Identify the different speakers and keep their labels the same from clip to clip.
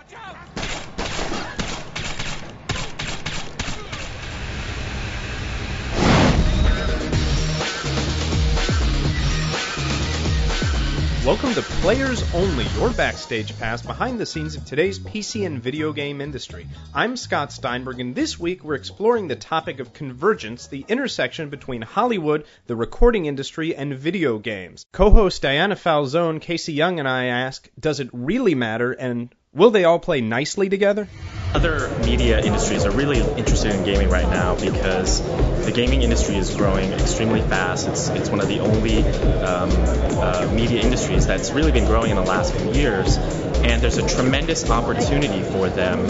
Speaker 1: Welcome to Players Only, your backstage pass behind the scenes of today's PC and video game industry. I'm Scott Steinberg, and this week we're exploring the topic of convergence, the intersection between Hollywood, the recording industry, and video games. Co-host Diana Falzone, Casey Young, and I ask, does it really matter, and will they all play nicely together?
Speaker 2: Other media industries are really interested in gaming right now because the gaming industry is growing extremely fast. It's one of the only media industries that's really been growing in the last few years, and there's a tremendous opportunity for them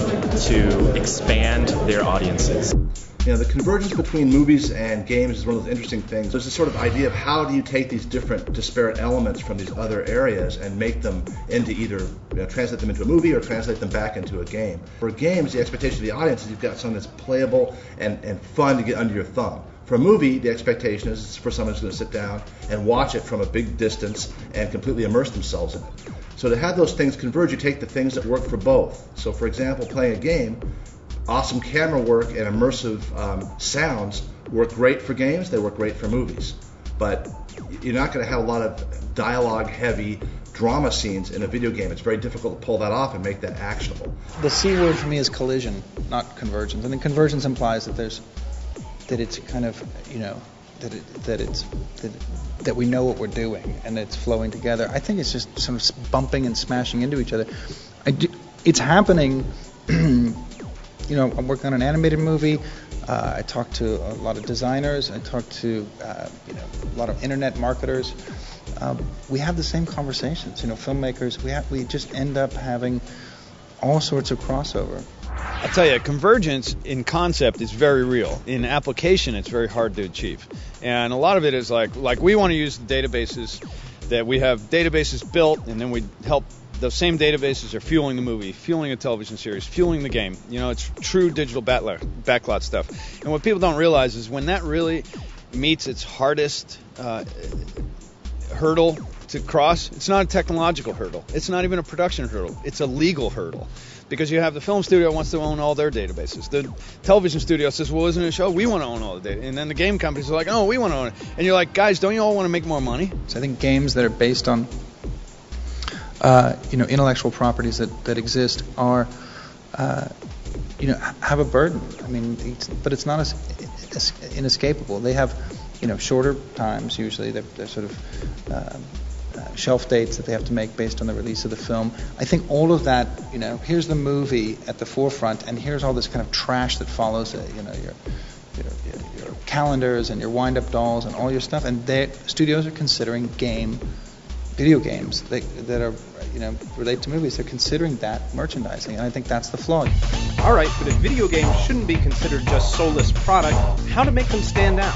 Speaker 2: to expand their audiences.
Speaker 3: You know, the convergence between movies and games is one of those interesting things. There's this sort of idea of how do you take these different disparate elements from these other areas and make them into either, translate them into a movie or translate them back into a game. For games, the expectation of the audience is you've got something that's playable and fun to get under your thumb. For a movie, the expectation is for someone who's going to sit down and watch it from a big distance and completely immerse themselves in it. So to have those things converge, you take the things that work for both. So for example, playing a game, awesome camera work and immersive sounds work great for games, they work great for movies. But you're not going to have a lot of dialogue-heavy drama scenes in a video game. It's very difficult to pull that off and make that actionable.
Speaker 4: The C word for me is collision, not convergence. And then convergence implies that it's kind of, that we know what we're doing and it's flowing together. I think it's just sort of bumping and smashing into each other. It's happening. I'm working on an animated movie. I talk to a lot of designers. I talk to a lot of internet marketers. We have the same conversations. Filmmakers. We just end up having all sorts of crossover.
Speaker 5: I'll tell you, convergence in concept is very real. In application, it's very hard to achieve. And a lot of it is like we want to use the databases that we have databases built, and then we help. Those same databases are fueling the movie, fueling a television series, fueling the game. It's true digital backlot stuff. And what people don't realize is when that really meets its hardest hurdle to cross, it's not a technological hurdle. It's not even a production hurdle. It's a legal hurdle. Because you have the film studio wants to own all their databases. The television studio says, well, isn't it a show? We want to own all the data. And then the game companies are like, oh, we want to own it. And you're like, guys, don't you all want to make more money?
Speaker 4: So I think games that are based on intellectual properties that exist are, have a burden. But it's not as inescapable. They have, shorter times usually. They're sort of shelf dates that they have to make based on the release of the film. I think all of that, here's the movie at the forefront, and here's all this kind of trash that follows it. Your calendars and your wind-up dolls and all your stuff. And studios are considering video games that are, relate to movies. They're considering that merchandising, and I think that's the flaw.
Speaker 1: All right, but if video games shouldn't be considered just soulless product, how to make them stand out?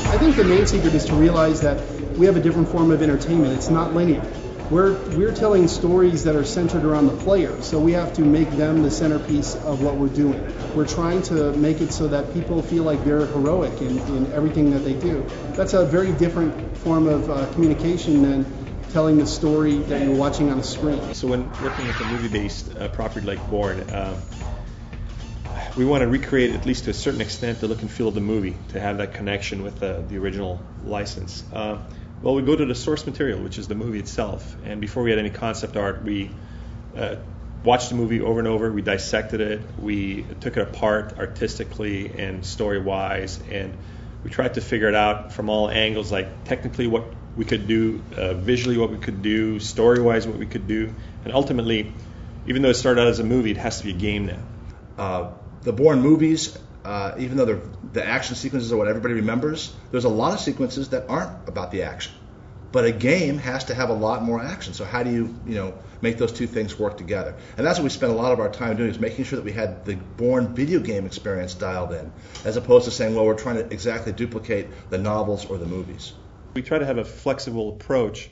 Speaker 6: I think the main secret is to realize that we have a different form of entertainment. It's not linear. We're telling stories that are centered around the player, so we have to make them the centerpiece of what we're doing. We're trying to make it so that people feel like they're heroic in everything that they do. That's a very different form of communication than telling the story that you're watching on a screen.
Speaker 7: So when working with a movie-based property like Lorne, we want to recreate, at least to a certain extent, the look and feel of the movie, to have that connection with the original license. Well, we go to the source material, which is the movie itself, and before we had any concept art, we watched the movie over and over, we dissected it, we took it apart artistically and story-wise, and we tried to figure it out from all angles, like technically what we could do, visually what we could do, story-wise what we could do, and ultimately, even though it started out as a movie, it has to be a game now.
Speaker 3: The Bourne movies, even though the action sequences are what everybody remembers, there's a lot of sequences that aren't about the action. But a game has to have a lot more action. So how do you make those two things work together? And that's what we spent a lot of our time doing, is making sure that we had the Bourne video game experience dialed in, as opposed to saying, well, we're trying to exactly duplicate the novels or the movies.
Speaker 7: We try to have a flexible approach,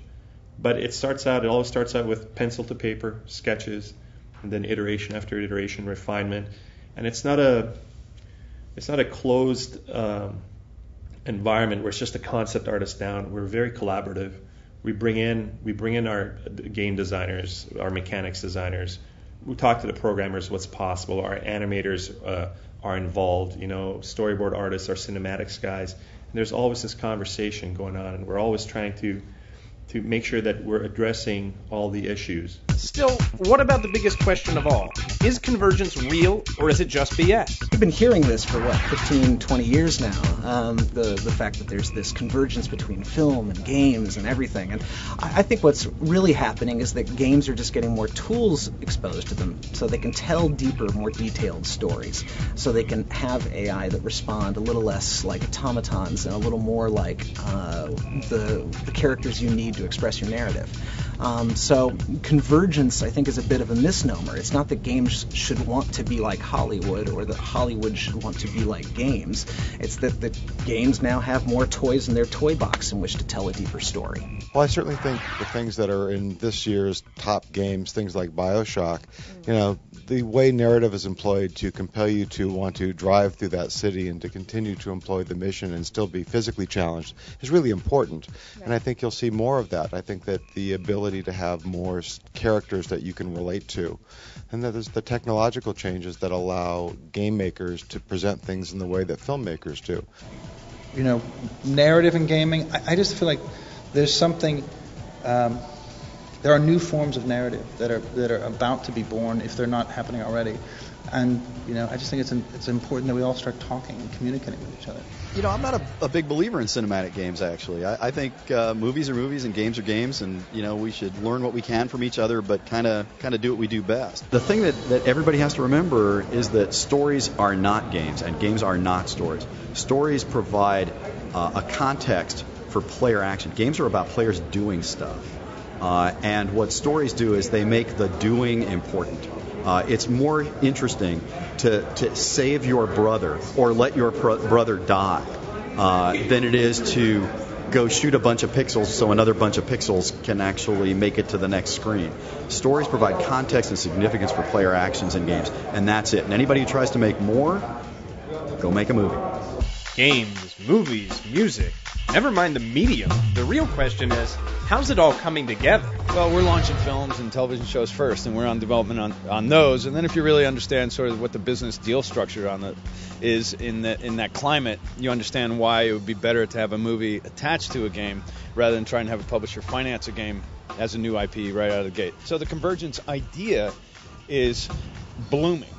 Speaker 7: but it always starts out with pencil to paper, sketches, and then iteration after iteration, refinement. And it's not a closed environment where it's just a concept artist down. We're very collaborative. We bring in our game designers, our mechanics designers, we talk to the programmers what's possible. Our animators are involved, storyboard artists, our cinematics guys. And there's always this conversation going on, and we're always trying to make sure that we're addressing all the issues.
Speaker 1: Still, what about the biggest question of all? Is convergence real, or is it just BS?
Speaker 8: We've been hearing this for, 15, 20 years now, the fact that there's this convergence between film and games and everything. And I think what's really happening is that games are just getting more tools exposed to them so they can tell deeper, more detailed stories, so they can have AI that respond a little less like automatons and a little more like the characters you need to express your narrative. So convergence, I think, is a bit of a misnomer. It's not that games should want to be like Hollywood or that Hollywood should want to be like games. It's that the games now have more toys in their toy box in which to tell a deeper story.
Speaker 9: Well, I certainly think the things that are in this year's top games, things like BioShock, the way narrative is employed to compel you to want to drive through that city and to continue to employ the mission and still be physically challenged is really important. Right. And I think you'll see more of that. I think that the ability to have more characters that you can relate to, and that there's the technological changes that allow game makers to present things in the way that filmmakers do.
Speaker 4: Narrative in gaming, I just feel like there's something. There are new forms of narrative that are about to be born if they're not happening already, and I just think it's important that we all start talking and communicating with each other.
Speaker 10: I'm not a big believer in cinematic games, actually. I think movies are movies and games are games, and we should learn what we can from each other, but kind of do what we do best. The thing that everybody has to remember is that stories are not games, and games are not stories. Stories provide a context for player action. Games are about players doing stuff. And what stories do is they make the doing important. It's more interesting to save your brother or let your brother die than it is to go shoot a bunch of pixels so another bunch of pixels can actually make it to the next screen. Stories provide context and significance for player actions in games, and that's it. And anybody who tries to make more, go make a movie.
Speaker 1: Games, movies, music. Never mind the medium. The real question is, how's it all coming together?
Speaker 5: Well, we're launching films and television shows first, and we're on development on those. And then if you really understand sort of what the business deal structure on it is in that climate, you understand why it would be better to have a movie attached to a game rather than trying to have a publisher finance a game as a new IP right out of the gate. So the convergence idea is blooming.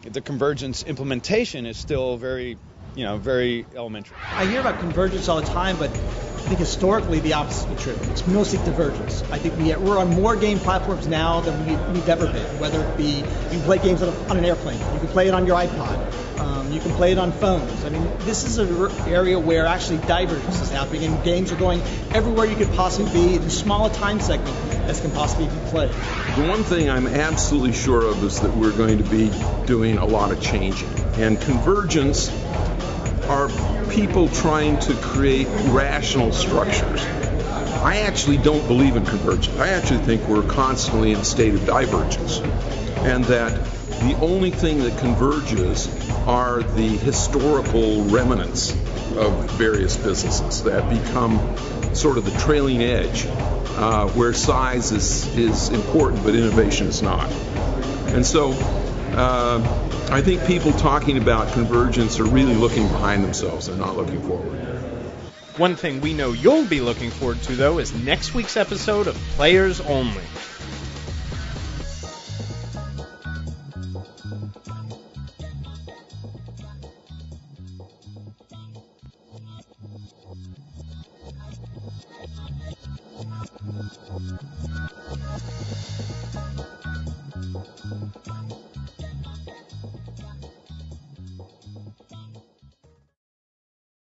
Speaker 5: The convergence implementation is still very elementary.
Speaker 11: I hear about convergence all the time, but I think historically the opposite is true. It's mostly divergence. I think we're on more game platforms now than we've ever been, whether it be you play games on an airplane, you can play it on your iPod, you can play it on phones. I mean, this is an area where actually divergence is happening, and games are going everywhere you could possibly be in as small a time segment as can possibly be played.
Speaker 12: The one thing I'm absolutely sure of is that we're going to be doing a lot of changing, and convergence are people trying to create rational structures. I actually don't believe in convergence. I actually think we're constantly in a state of divergence, and that the only thing that converges are the historical remnants of various businesses that become sort of the trailing edge, where size is important but innovation is not. And so I think people talking about convergence are really looking behind themselves. They're not looking forward.
Speaker 1: One thing we know you'll be looking forward to, though, is next week's episode of Players Only.